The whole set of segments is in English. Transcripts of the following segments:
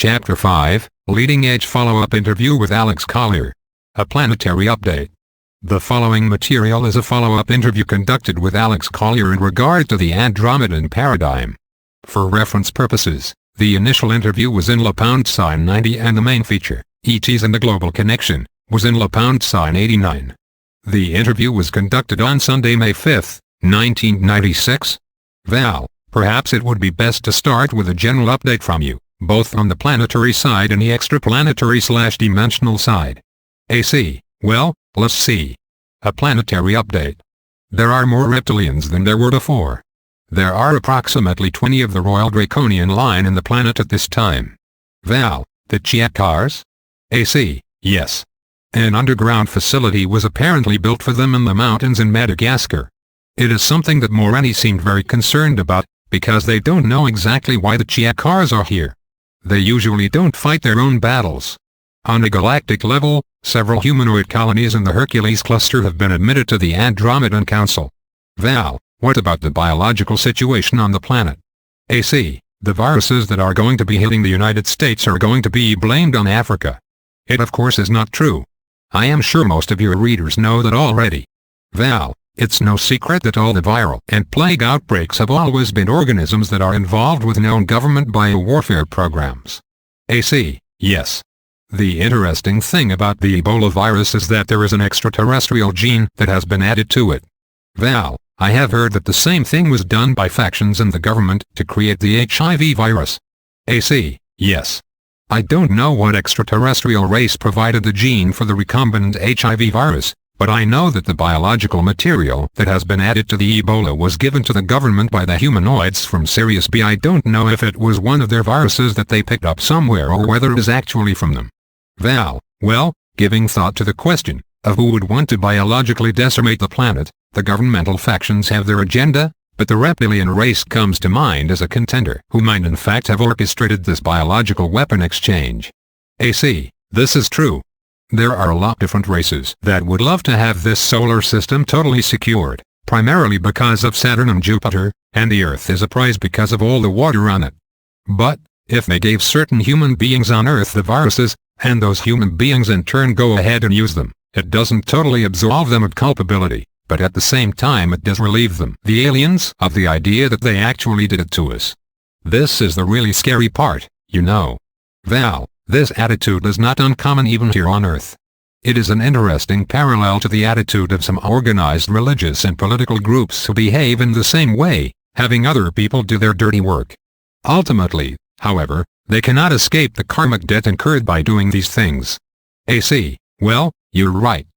Chapter 5, Leading Edge Follow-Up Interview with Alex Collier. A Planetary Update. The following material is a follow-up interview conducted with Alex Collier in regard to the Andromedan paradigm. For reference purposes, the initial interview was in ~90 and the main feature, ETs and the Global Connection, was in ~89. The interview was conducted on Sunday, May 5, 1996. Val, perhaps it would be best to start with a general update from you, both on the planetary side and the extraplanetary/dimensional side. AC, well, let's see. A planetary update. There are more reptilians than there were before. There are approximately 20 of the Royal Draconian line in the planet at this time. Val, the Chiakars? AC, yes. An underground facility was apparently built for them in the mountains in Madagascar. It is something that Morani seemed very concerned about, because they don't know exactly why the Chiakars are here. They usually don't fight their own battles. On a galactic level, several humanoid colonies in the Hercules cluster have been admitted to the Andromedan Council. Val, what about the biological situation on the planet? AC, the viruses that are going to be hitting the United States are going to be blamed on Africa. It of course is not true. I am sure most of your readers know that already. Val, it's no secret that all the viral and plague outbreaks have always been organisms that are involved with known government biowarfare programs. AC, yes. The interesting thing about the Ebola virus is that there is an extraterrestrial gene that has been added to it. Val, I have heard that the same thing was done by factions in the government to create the HIV virus. AC, yes. I don't know what extraterrestrial race provided the gene for the recombinant HIV virus, but I know that the biological material that has been added to the Ebola was given to the government by the humanoids from Sirius B. I don't know if it was one of their viruses that they picked up somewhere or whether it is actually from them. Val, well, giving thought to the question of who would want to biologically decimate the planet, the governmental factions have their agenda, but the reptilian race comes to mind as a contender who might in fact have orchestrated this biological weapon exchange. AC, this is true. There are a lot of different races that would love to have this solar system totally secured, primarily because of Saturn and Jupiter, and the Earth is a prize because of all the water on it. But, if they gave certain human beings on Earth the viruses, and those human beings in turn go ahead and use them, it doesn't totally absolve them of culpability, but at the same time it does relieve them, the aliens, of the idea that they actually did it to us. This is the really scary part, you know. Val, this attitude is not uncommon even here on Earth. It is an interesting parallel to the attitude of some organized religious and political groups who behave in the same way, having other people do their dirty work. Ultimately, however, they cannot escape the karmic debt incurred by doing these things. AC, well, you're right.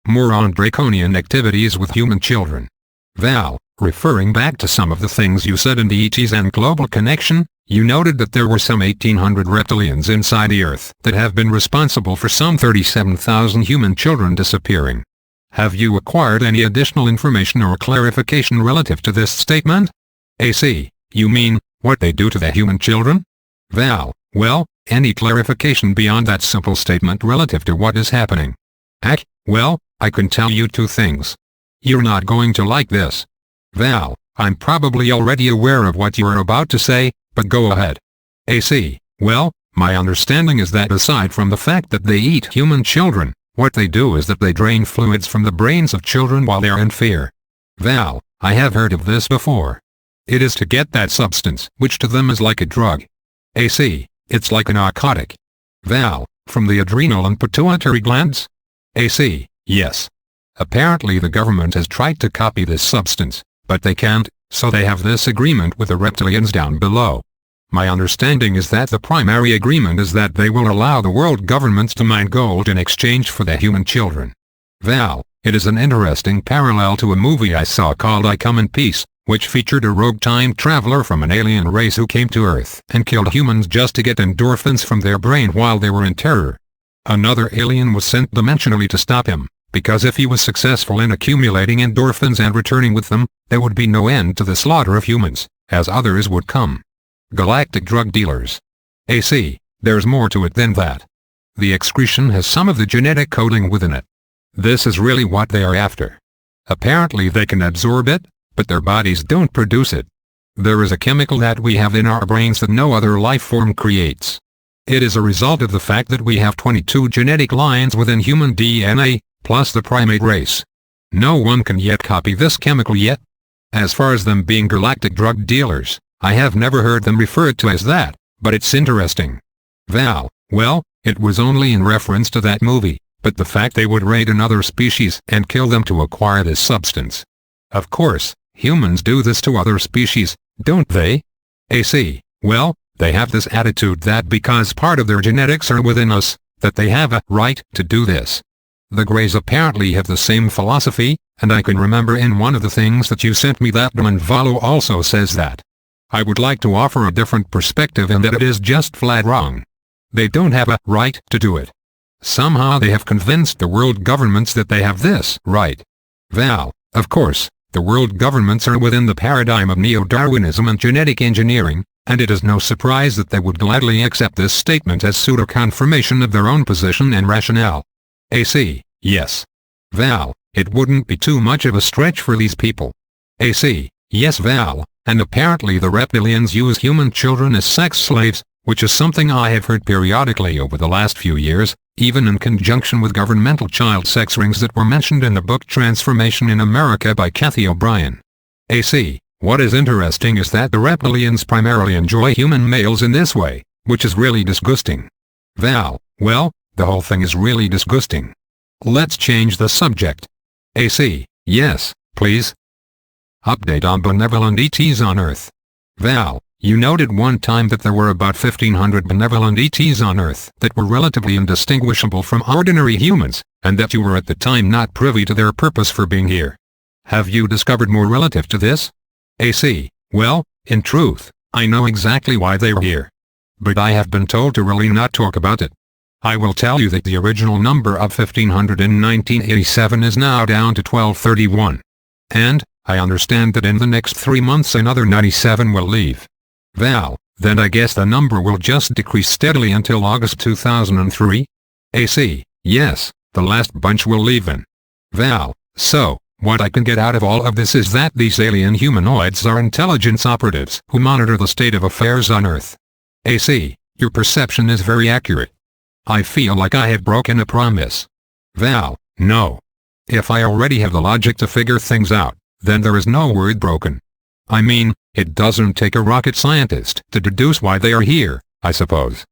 More on Draconian activities with human children. Val, referring back to some of the things you said in the ETs and Global Connection, you noted that there were some 1,800 reptilians inside the Earth that have been responsible for some 37,000 human children disappearing. Have you acquired any additional information or clarification relative to this statement? AC, you mean, what they do to the human children? Val, well, any clarification beyond that simple statement relative to what is happening? Ac, well, I can tell you two things. You're not going to like this. Val, I'm probably already aware of what you are about to say, but go ahead. AC, well, my understanding is that aside from the fact that they eat human children, what they do is that they drain fluids from the brains of children while they are in fear. Val, I have heard of this before. It is to get that substance, which to them is like a drug. AC, it's like a narcotic. Val, from the adrenal and pituitary glands? AC, yes. Apparently the government has tried to copy this substance, but they can't, so they have this agreement with the reptilians down below. My understanding is that the primary agreement is that they will allow the world governments to mine gold in exchange for the human children. Val, it is an interesting parallel to a movie I saw called I Come in Peace, which featured a rogue time traveler from an alien race who came to Earth and killed humans just to get endorphins from their brain while they were in terror. Another alien was sent dimensionally to stop him, because if he was successful in accumulating endorphins and returning with them, there would be no end to the slaughter of humans, as others would come. Galactic drug dealers. AC, there's more to it than that. The excretion has some of the genetic coding within it. This is really what they are after. Apparently they can absorb it, but their bodies don't produce it. There is a chemical that we have in our brains that no other life form creates. It is a result of the fact that we have 22 genetic lines within human DNA, plus the primate race. No one can yet copy this chemical yet. As far as them being galactic drug dealers, I have never heard them referred to as that, but it's interesting. Well, it was only in reference to that movie, but the fact they would raid another species and kill them to acquire this substance. Of course, humans do this to other species, don't they? AC, well, they have this attitude that because part of their genetics are within us, that they have a right to do this. The Greys apparently have the same philosophy, and I can remember in one of the things that you sent me that Benevolent also says that. I would like to offer a different perspective in that it is just flat wrong. They don't have a right to do it. Somehow they have convinced the world governments that they have this right. Of course, the world governments are within the paradigm of neo-Darwinism and genetic engineering, and it is no surprise that they would gladly accept this statement as pseudo-confirmation of their own position and rationale. AC, yes. It wouldn't be too much of a stretch for these people. AC, yes and apparently the reptilians use human children as sex slaves, which is something I have heard periodically over the last few years, even in conjunction with governmental child sex rings that were mentioned in the book Transformation in America by Kathy O'Brien. AC, what is interesting is that the reptilians primarily enjoy human males in this way, which is really disgusting. Well, the whole thing is really disgusting. Let's change the subject. AC, yes, please. Update on benevolent ETs on Earth. You noted one time that there were about 1,500 benevolent ETs on Earth that were relatively indistinguishable from ordinary humans, and that you were at the time not privy to their purpose for being here. Have you discovered more relative to this? AC, well, in truth, I know exactly why they are here. But I have been told to really not talk about it. I will tell you that the original number of 1,500 in 1987 is now down to 1,231. And, I understand that in the next 3 months another 97 will leave. Then I guess the number will just decrease steadily until August 2003? AC, yes, the last bunch will leave then. So, what I can get out of all of this is that these alien humanoids are intelligence operatives who monitor the state of affairs on Earth. AC, your perception is very accurate. I feel like I have broken a promise. No. If I already have the logic to figure things out, then there is no word broken. I mean, it doesn't take a rocket scientist to deduce why they are here, I suppose.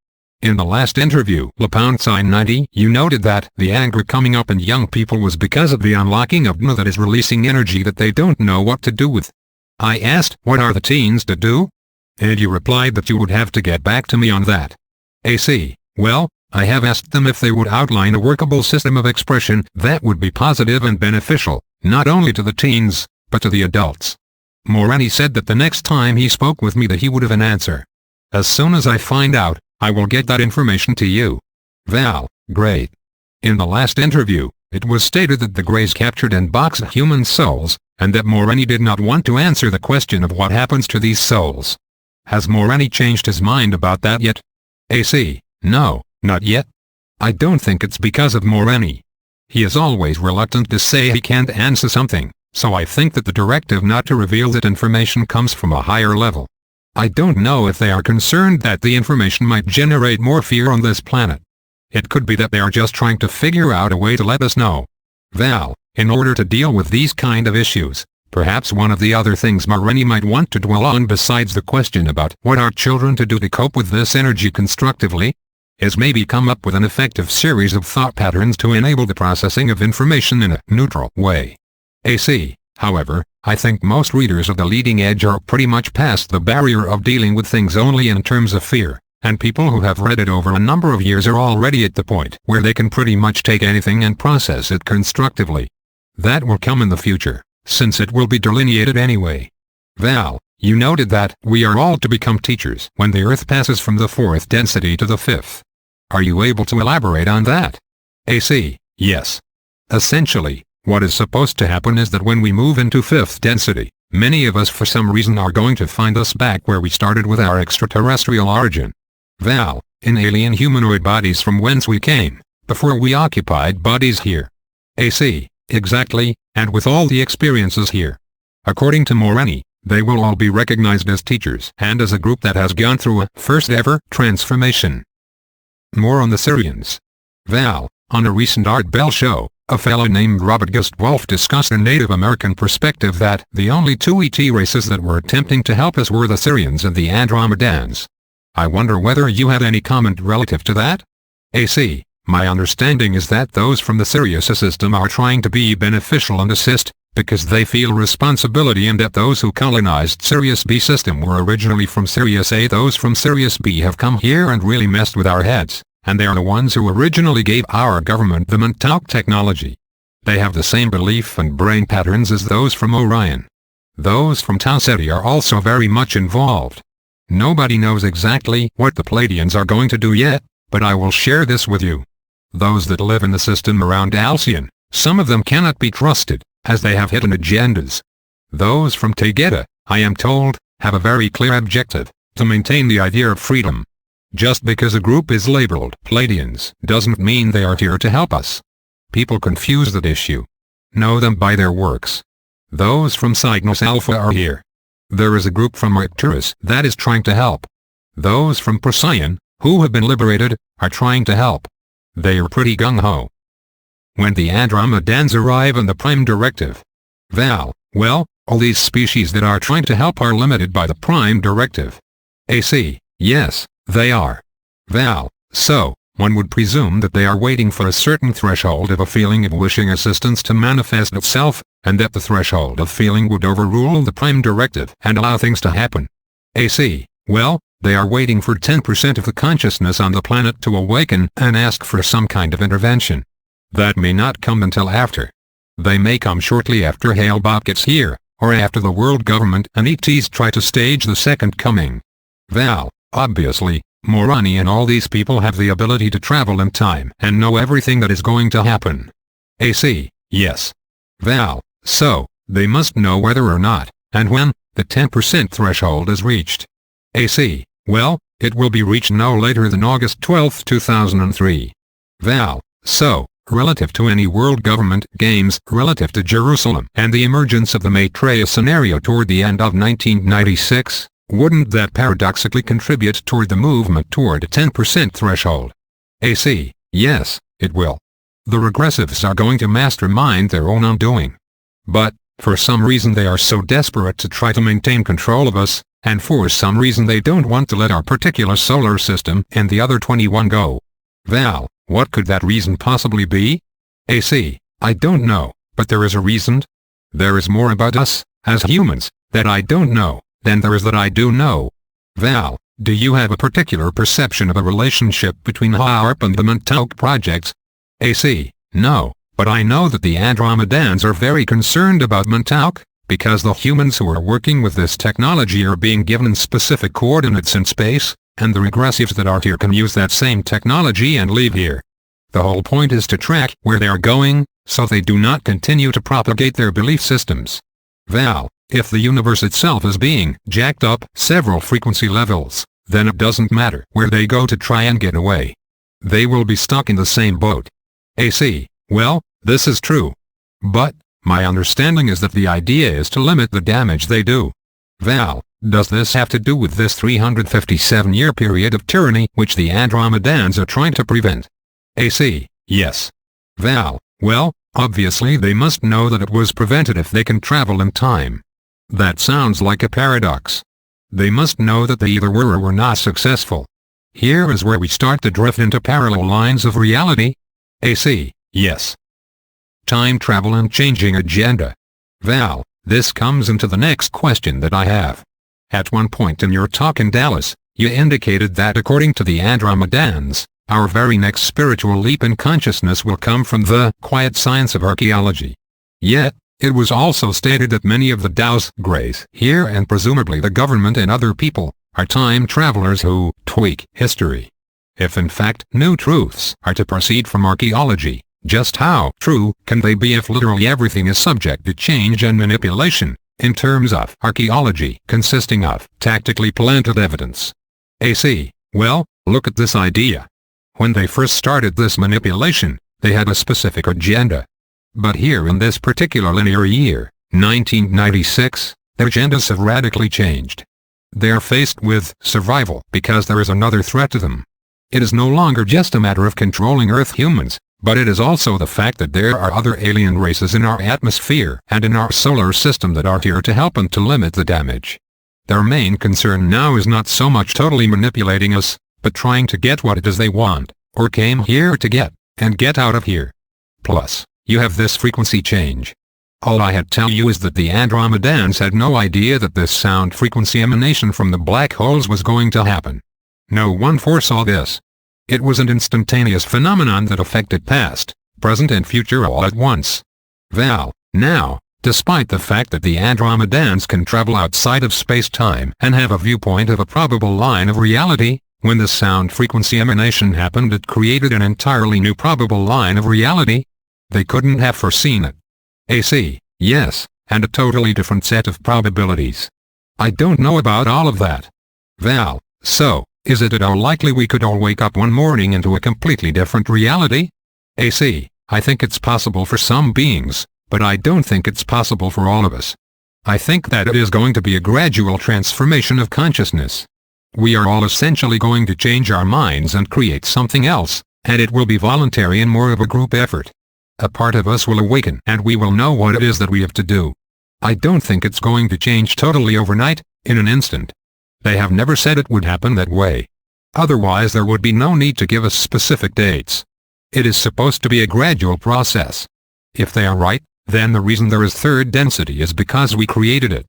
In the last interview, #90, you noted that the anger coming up in young people was because of the unlocking of DNA that is releasing energy that they don't know what to do with. I asked, what are the teens to do? And you replied that you would have to get back to me on that. AC, well, I have asked them if they would outline a workable system of expression that would be positive and beneficial, not only to the teens, but to the adults. Morani said that the next time he spoke with me that he would have an answer. As soon as I find out, I will get that information to you. Great. In the last interview, it was stated that the Greys captured and boxed human souls, and that Morani did not want to answer the question of what happens to these souls. Has Morani changed his mind about that yet? AC, no, not yet. I don't think it's because of Morani. He is always reluctant to say he can't answer something, so I think that the directive not to reveal that information comes from a higher level. I don't know if they are concerned that the information might generate more fear on this planet. It could be that they are just trying to figure out a way to let us know. In order to deal with these kind of issues, perhaps one of the other things Morani might want to dwell on besides the question about what are children to do to cope with this energy constructively, is maybe come up with an effective series of thought patterns to enable the processing of information in a neutral way. AC, however, I think most readers of the leading edge are pretty much past the barrier of dealing with things only in terms of fear, and people who have read it over a number of years are already at the point where they can pretty much take anything and process it constructively. That will come in the future, since it will be delineated anyway. You noted that we are all to become teachers when the Earth passes from the 4th density to the 5th. Are you able to elaborate on that? AC, yes. Essentially, what is supposed to happen is that when we move into 5th density, many of us for some reason are going to find us back where we started with our extraterrestrial origin. In alien humanoid bodies from whence we came, before we occupied bodies here. AC, exactly, and with all the experiences here. According to Morani, they will all be recognized as teachers and as a group that has gone through a first ever transformation. More on the Sirians. Val, on a recent Art Bell show, a fellow named Robert Gust Wolf discussed a Native American perspective that the only two ET races that were attempting to help us were the Sirians and the Andromedans. I wonder whether you had any comment relative to that? AC, my understanding is that those from the Sirius system are trying to be beneficial and assist, because they feel responsibility, and that those who colonized Sirius B system were originally from Sirius A. Those from Sirius B have come here and really messed with our heads, and they are the ones who originally gave our government the Montauk technology. They have the same belief and brain patterns as those from Orion. Those from Tau Ceti are also very much involved. Nobody knows exactly what the Pleiadians are going to do yet, but I will share this with you. Those that live in the system around Alcyon, some of them cannot be trusted, as they have hidden agendas. Those from Tegeta, I am told, have a very clear objective, to maintain the idea of freedom. Just because a group is labeled Pleiadians doesn't mean they are here to help us. People confuse that issue. Know them by their works. Those from Cygnus Alpha are here. There is a group from Arcturus that is trying to help. Those from Procyon, who have been liberated, are trying to help. They are pretty gung-ho. When the Andromedans arrive in the Prime Directive. Val, well, all these species that are trying to help are limited by the Prime Directive. AC, yes, they are. Val, so, one would presume that they are waiting for a certain threshold of a feeling of wishing assistance to manifest itself, and that the threshold of feeling would overrule the Prime Directive and allow things to happen. AC, well, they are waiting for 10% of the consciousness on the planet to awaken and ask for some kind of intervention. That may not come until after. They may come shortly after Hale-Bopp gets here, or after the world government and ETs try to stage the second coming. Val, obviously, Morani and all these people have the ability to travel in time and know everything that is going to happen. AC, yes. Val, so, they must know whether or not, and when, the 10% threshold is reached. AC, well, it will be reached no later than August 12, 2003. Val, so, relative to any world government games, relative to Jerusalem and the emergence of the Maitreya scenario toward the end of 1996, wouldn't that paradoxically contribute toward the movement toward a 10% threshold? AC, yes, it will. The regressives are going to mastermind their own undoing. But, for some reason they are so desperate to try to maintain control of us, and for some reason they don't want to let our particular solar system and the other 21 go. Val, what could that reason possibly be? AC, I don't know, but there is a reason. There is more about us, as humans, that I don't know, than there is that I do know. Val, do you have a particular perception of a relationship between HAARP and the Montauk projects? AC, no, but I know that the Andromedans are very concerned about Montauk, because the humans who are working with this technology are being given specific coordinates in space, and the regressives that are here can use that same technology and leave here. The whole point is to track where they are going, so they do not continue to propagate their belief systems. Val, if the universe itself is being jacked up several frequency levels, then it doesn't matter where they go to try and get away. They will be stuck in the same boat. AC, well, this is true. But, my understanding is that the idea is to limit the damage they do. Val, does this have to do with this 357-year period of tyranny which the Andromedans are trying to prevent? AC, yes. Val, well, obviously they must know that it was prevented if they can travel in time. That sounds like a paradox. They must know that they either were or were not successful. Here is where we start to drift into parallel lines of reality. AC, yes. Time travel and changing agenda. Val, this comes into the next question that I have. At one point in your talk in Dallas, you indicated that according to the Andromedans, our very next spiritual leap in consciousness will come from the quiet science of archaeology. Yet, it was also stated that many of the Tao's Greys here and presumably the government and other people, are time travelers who tweak history. If in fact new truths are to proceed from archaeology, just how true can they be if literally everything is subject to change and manipulation, in terms of archaeology consisting of tactically planted evidence? AC, well, look at this idea. When they first started this manipulation, they had a specific agenda. But here in this particular linear year, 1996, their agendas have radically changed. They are faced with survival because there is another threat to them. It is no longer just a matter of controlling Earth humans, but it is also the fact that there are other alien races in our atmosphere and in our solar system that are here to help and to limit the damage. Their main concern now is not so much totally manipulating us, but trying to get what it is they want, or came here to get, and get out of here. Plus, you have this frequency change. All I had to tell you is that the Andromedans had no idea that this sound frequency emanation from the black holes was going to happen. No one foresaw this. It was an instantaneous phenomenon that affected past, present and future all at once. Well, now, despite the fact that the Andromedans can travel outside of space-time and have a viewpoint of a probable line of reality, when the sound frequency emanation happened it created an entirely new probable line of reality. They couldn't have foreseen it. AC, yes, and a totally different set of probabilities. I don't know about all of that. Well, so, is it at all likely we could all wake up one morning into a completely different reality? AC, I think it's possible for some beings, but I don't think it's possible for all of us. I think that it is going to be a gradual transformation of consciousness. We are all essentially going to change our minds and create something else, and it will be voluntary and more of a group effort. A part of us will awaken and we will know what it is that we have to do. I don't think it's going to change totally overnight, in an instant. They have never said it would happen that way. Otherwise there would be no need to give us specific dates. It is supposed to be a gradual process. If they are right, then the reason there is third density is because we created it.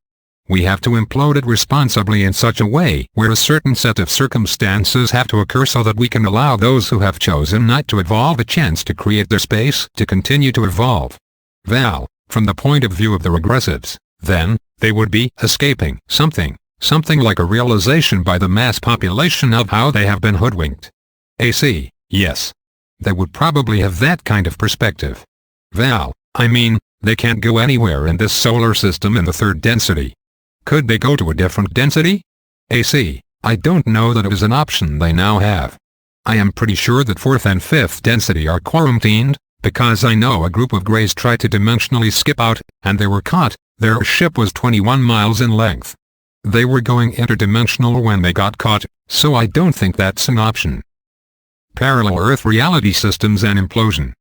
We have to implode it responsibly in such a way where a certain set of circumstances have to occur so that we can allow those who have chosen not to evolve a chance to create their space to continue to evolve. Well, from the point of view of the regressives, then, they would be escaping something like a realization by the mass population of how they have been hoodwinked. AC, yes. They would probably have that kind of perspective. Well, I mean, they can't go anywhere in this solar system in the third density. Could they go to a different density? AC, I don't know that it is an option they now have. I am pretty sure that fourth and fifth density are quarantined, because I know a group of Greys tried to dimensionally skip out, and they were caught. Their ship was 21 miles in length. They were going interdimensional when they got caught, so I don't think that's an option. Parallel Earth reality systems and implosion.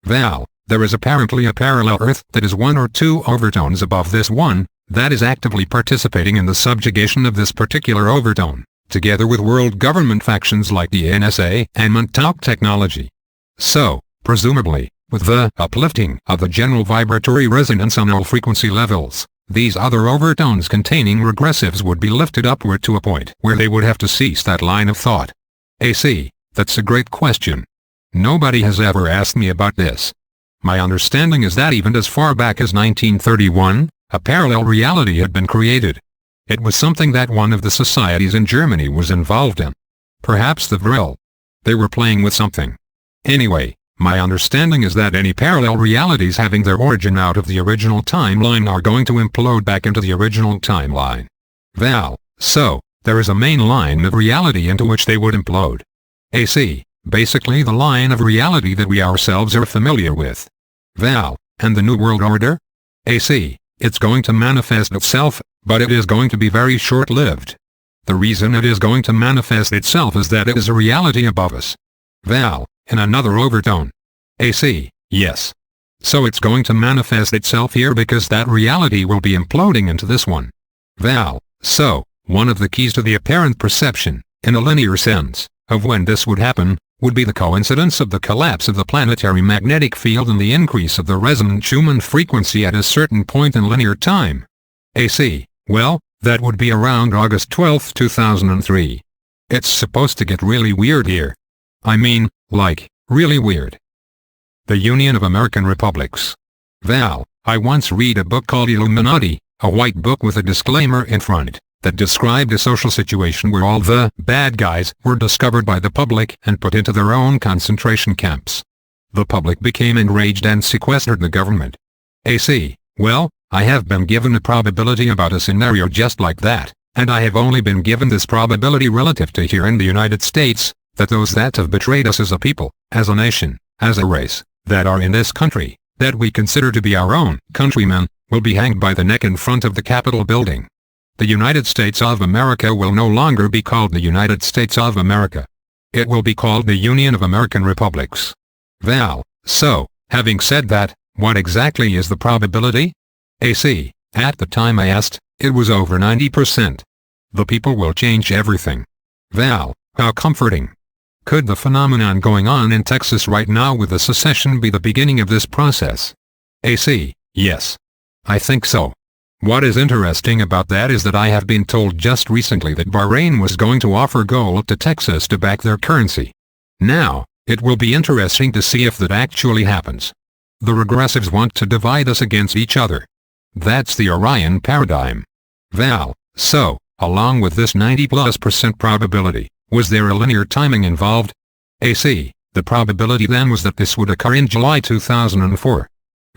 Well, there is apparently a parallel Earth that is one or two overtones above this one, that is actively participating in the subjugation of this particular overtone, together with world government factions like the NSA and Montauk Technology. So, presumably, with the uplifting of the general vibratory resonance on all frequency levels, these other overtones containing regressives would be lifted upward to a point where they would have to cease that line of thought. AC, that's a great question. Nobody has ever asked me about this. My understanding is that even as far back as 1931, a parallel reality had been created. It was something that one of the societies in Germany was involved in. Perhaps the Vril. They were playing with something. Anyway, my understanding is that any parallel realities having their origin out of the original timeline are going to implode back into the original timeline. Well, so, there is a main line of reality into which they would implode. AC, basically the line of reality that we ourselves are familiar with. Well, and the New World Order? AC, it's going to manifest itself, but it is going to be very short-lived. The reason it is going to manifest itself is that it is a reality above us. Well, in another overtone. AC, yes. So it's going to manifest itself here because that reality will be imploding into this one. Well, so, one of the keys to the apparent perception, in a linear sense, of when this would happen, would be the coincidence of the collapse of the planetary magnetic field and the increase of the resonant Schumann frequency at a certain point in linear time. AC, well, that would be around August 12, 2003. It's supposed to get really weird here. I mean, like, really weird. The Union of American Republics. Well, I once read a book called Illuminati, a white book with a disclaimer in front, that described a social situation where all the bad guys were discovered by the public and put into their own concentration camps. The public became enraged and sequestered the government. AC, well, I have been given a probability about a scenario just like that, and I have only been given this probability relative to here in the United States, that those that have betrayed us as a people, as a nation, as a race, that are in this country, that we consider to be our own countrymen, will be hanged by the neck in front of the Capitol building. The United States of America will no longer be called the United States of America. It will be called the Union of American Republics. Well, so, having said that, what exactly is the probability? AC, at the time I asked, it was over 90%. The people will change everything. Well, how comforting. Could the phenomenon going on in Texas right now with the secession be the beginning of this process? AC, yes. I think so. What is interesting about that is that I have been told just recently that Bahrain was going to offer gold to Texas to back their currency. Now, it will be interesting to see if that actually happens. The regressives want to divide us against each other. That's the Orion paradigm. Well, so, along with this 90+% probability, was there a linear timing involved? AC, the probability then was that this would occur in July 2004.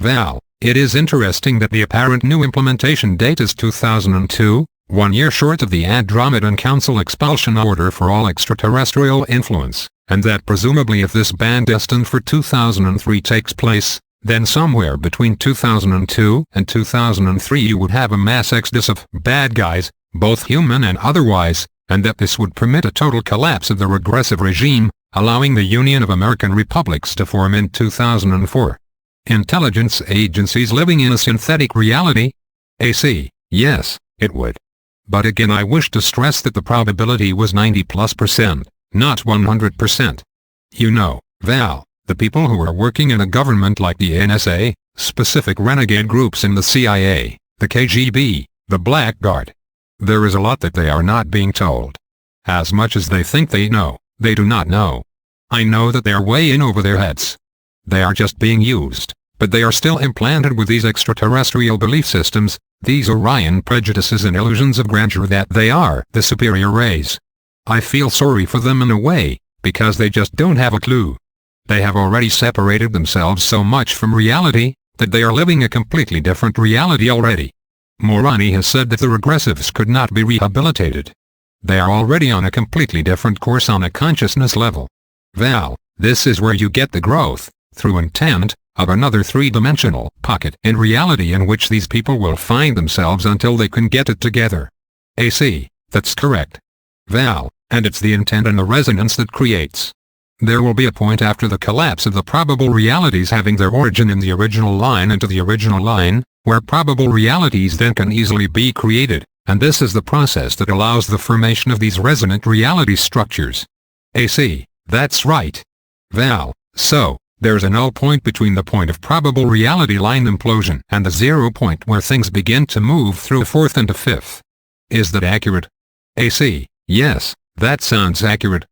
Well, it is interesting that the apparent new implementation date is 2002, 1 year short of the Andromedan Council expulsion order for all extraterrestrial influence, and that presumably if this ban destined for 2003 takes place, then somewhere between 2002 and 2003 you would have a mass exodus of bad guys, both human and otherwise, and that this would permit a total collapse of the regressive regime, allowing the Union of American Republics to form in 2004. Intelligence agencies living in a synthetic reality? AC, yes, it would. But again I wish to stress that the probability was 90+%, not 100%. You know, Val, the people who are working in a government like the NSA, specific renegade groups in the CIA, the KGB, the Blackguard. There is a lot that they are not being told. As much as they think they know, they do not know. I know that they are way in over their heads. They are just being used, but they are still implanted with these extraterrestrial belief systems, these Orion prejudices and illusions of grandeur that they are the superior race. I feel sorry for them in a way, because they just don't have a clue. They have already separated themselves so much from reality, that they are living a completely different reality already. Morani has said that the regressives could not be rehabilitated. They are already on a completely different course on a consciousness level. Val, this is where you get the growth, through intent, of another three-dimensional pocket in reality in which these people will find themselves until they can get it together. AC, that's correct. Val, and it's the intent and the resonance that creates. There will be a point after the collapse of the probable realities having their origin in the original line into the original line, where probable realities then can easily be created, and this is the process that allows the formation of these resonant reality structures. AC, that's right. Val, so, there's a null point between the point of probable reality line implosion and the 0 point where things begin to move through a fourth and a fifth. Is that accurate? AC, yes, that sounds accurate.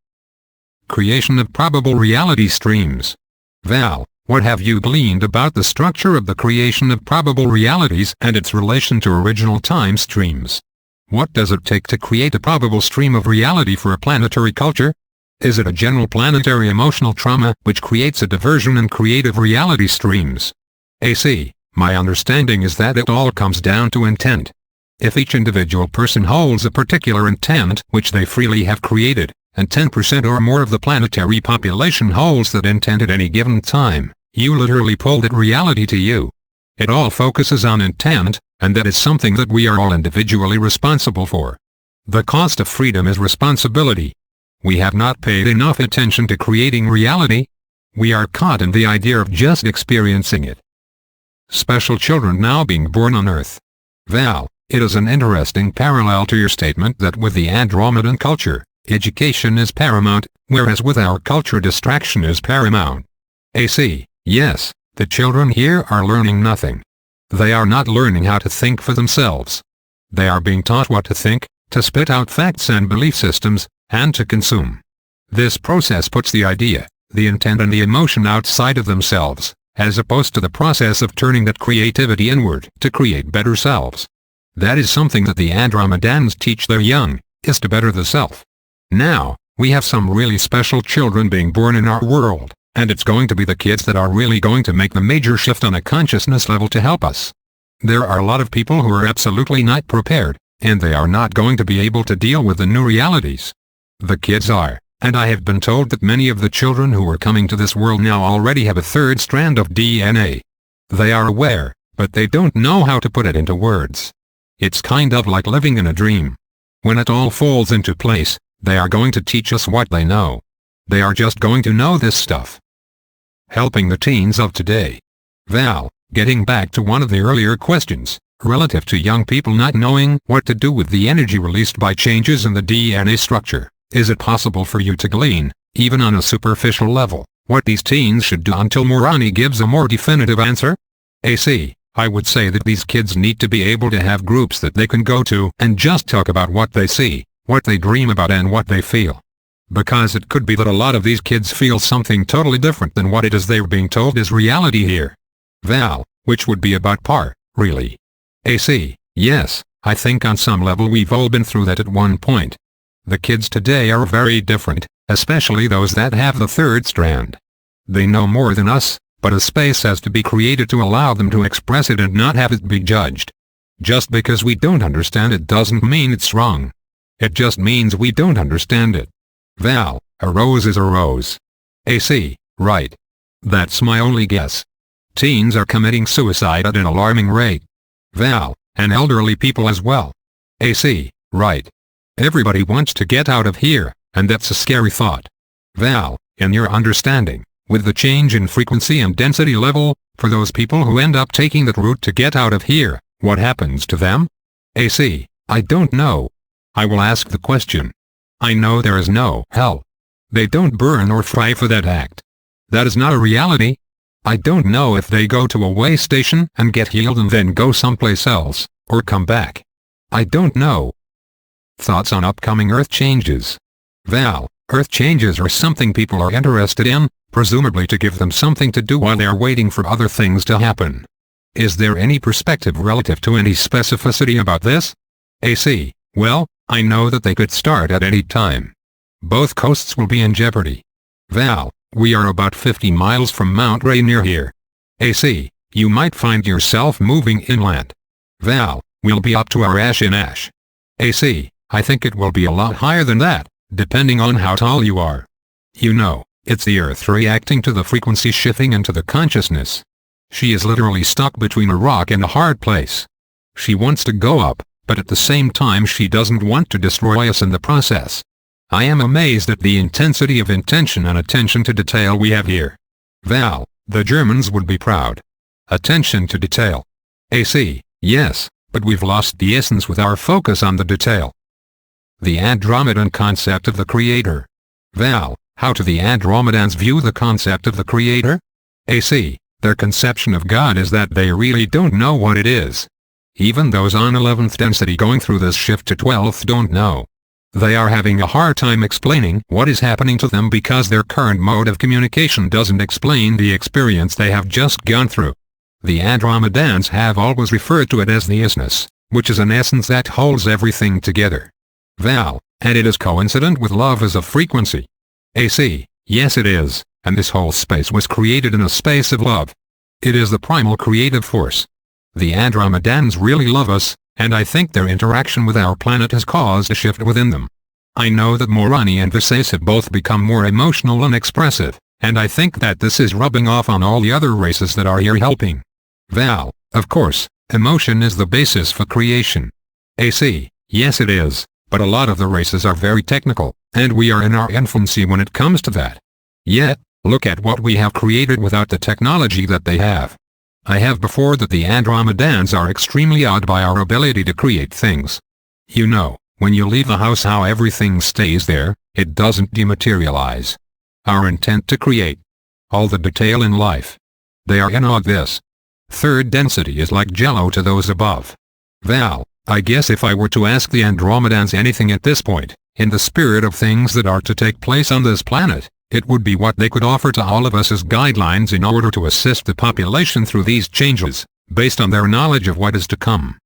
Creation of probable reality streams. Val, what have you gleaned about the structure of the creation of probable realities and its relation to original time streams? What does it take to create a probable stream of reality for a planetary culture? Is it a general planetary emotional trauma which creates a diversion in creative reality streams? AC, my understanding is that it all comes down to intent. If each individual person holds a particular intent which they freely have created, and 10% or more of the planetary population holds that intent at any given time, you literally pull that reality to you. It all focuses on intent, and that is something that we are all individually responsible for. The cost of freedom is responsibility. We have not paid enough attention to creating reality. We are caught in the idea of just experiencing it. Special children now being born on Earth. Val, it is an interesting parallel to your statement that with the Andromedan culture, education is paramount, whereas with our culture distraction is paramount. AC, yes, the children here are learning nothing. They are not learning how to think for themselves. They are being taught what to think, to spit out facts and belief systems, and to consume. This process puts the idea, the intent and the emotion outside of themselves, as opposed to the process of turning that creativity inward to create better selves. That is something that the Andromedans teach their young, is to better the self. Now, we have some really special children being born in our world, and it's going to be the kids that are really going to make the major shift on a consciousness level to help us. There are a lot of people who are absolutely not prepared, and they are not going to be able to deal with the new realities. The kids are, and I have been told that many of the children who are coming to this world now already have a third strand of DNA. They are aware, but they don't know how to put it into words. It's kind of like living in a dream. When it all falls into place, they are going to teach us what they know. They are just going to know this stuff. Helping the teens of today. Val, getting back to one of the earlier questions, relative to young people not knowing what to do with the energy released by changes in the DNA structure, is it possible for you to glean, even on a superficial level, what these teens should do until Morani gives a more definitive answer? AC, I would say that these kids need to be able to have groups that they can go to and just talk about what they see, what they dream about and what they feel. Because it could be that a lot of these kids feel something totally different than what it is they're being told is reality here. Val, which would be about par, really. AC, yes, I think on some level we've all been through that at one point. The kids today are very different, especially those that have the third strand. They know more than us, but a space has to be created to allow them to express it and not have it be judged. Just because we don't understand it doesn't mean it's wrong. It just means we don't understand it. Val, a rose is a rose. AC, right. That's my only guess. Teens are committing suicide at an alarming rate. Val, and elderly people as well. AC, right. Everybody wants to get out of here, and that's a scary thought. Val, in your understanding, with the change in frequency and density level, for those people who end up taking that route to get out of here, what happens to them? AC, I don't know. I will ask the question. I know there is no hell. They don't burn or fry for that act. That is not a reality. I don't know if they go to a way station and get healed and then go someplace else, or come back. I don't know. Thoughts on upcoming Earth changes? Val, Earth changes are something people are interested in, presumably to give them something to do while they are waiting for other things to happen. Is there any perspective relative to any specificity about this? AC, well, I know that they could start at any time. Both coasts will be in jeopardy. Val, we are about 50 miles from Mount Ray near here. AC, you might find yourself moving inland. Val, we'll be up to our ash in ash. AC, I think it will be a lot higher than that, depending on how tall you are. You know, it's the Earth reacting to the frequency shifting into the consciousness. She is literally stuck between a rock and a hard place. She wants to go up, but at the same time she doesn't want to destroy us in the process. I am amazed at the intensity of intention and attention to detail we have here. Val, the Germans would be proud. Attention to detail. AC, yes, but we've lost the essence with our focus on the detail. The Andromedan concept of the Creator. Val, how do the Andromedans view the concept of the Creator? AC, their conception of God is that they really don't know what it is. Even those on 11th density going through this shift to 12th don't know. They are having a hard time explaining what is happening to them because their current mode of communication doesn't explain the experience they have just gone through. The Andromedans have always referred to it as the isness, which is an essence that holds everything together. Val, and it is coincident with love as a frequency. AC, yes it is, and this whole space was created in a space of love. It is the primal creative force. The Andromedans really love us, and I think their interaction with our planet has caused a shift within them. I know that Morani and Visace have both become more emotional and expressive, and I think that this is rubbing off on all the other races that are here helping. Val, of course, emotion is the basis for creation. AC, yes it is, but a lot of the races are very technical, and we are in our infancy when it comes to that. Yet, look at what we have created without the technology that they have. I have before that the Andromedans are extremely awed by our ability to create things. You know, when you leave the house how everything stays there, it doesn't dematerialize. Our intent to create. All the detail in life. They are in awe of this. Third density is like Jello to those above. Val, I guess if I were to ask the Andromedans anything at this point, in the spirit of things that are to take place on this planet, it would be what they could offer to all of us as guidelines in order to assist the population through these changes, based on their knowledge of what is to come.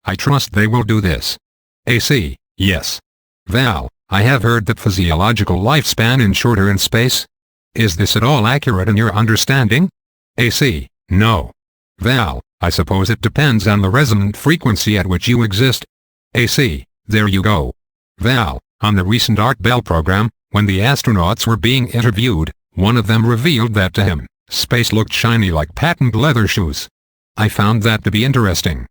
I trust they will do this. AC, yes. Val, I have heard that physiological lifespan is shorter in space. Is this at all accurate in your understanding? AC, no. Val, I suppose it depends on the resonant frequency at which you exist. AC, there you go. Val, on the recent Art Bell program, when the astronauts were being interviewed, one of them revealed that to him, space looked shiny like patent leather shoes. I found that to be interesting.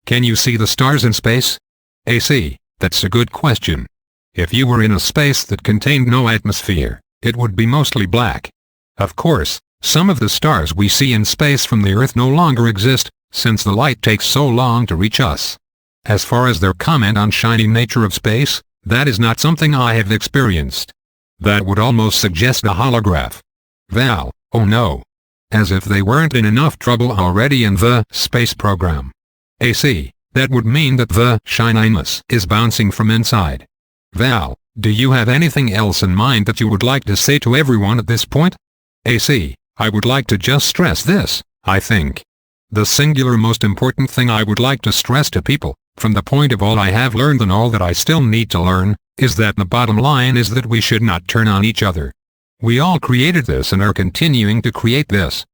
Can you see the stars in space? AC, that's a good question. If you were in a space that contained no atmosphere, It would be mostly black. Of course, some of the stars we see in space from the Earth no longer exist, since the light takes so long to reach us. As far as their comment on shiny nature of space, that is not something I have experienced. That would almost suggest a holograph. Val, oh no. As if they weren't in enough trouble already in the space program. AC, that would mean that the shininess is bouncing from inside. Val, do you have anything else in mind that you would like to say to everyone at this point? AC, I would like to just stress this, I think. The singular most important thing I would like to stress to people, from the point of all I have learned and all that I still need to learn, is that the bottom line is that we should not turn on each other. We all created this and are continuing to create this.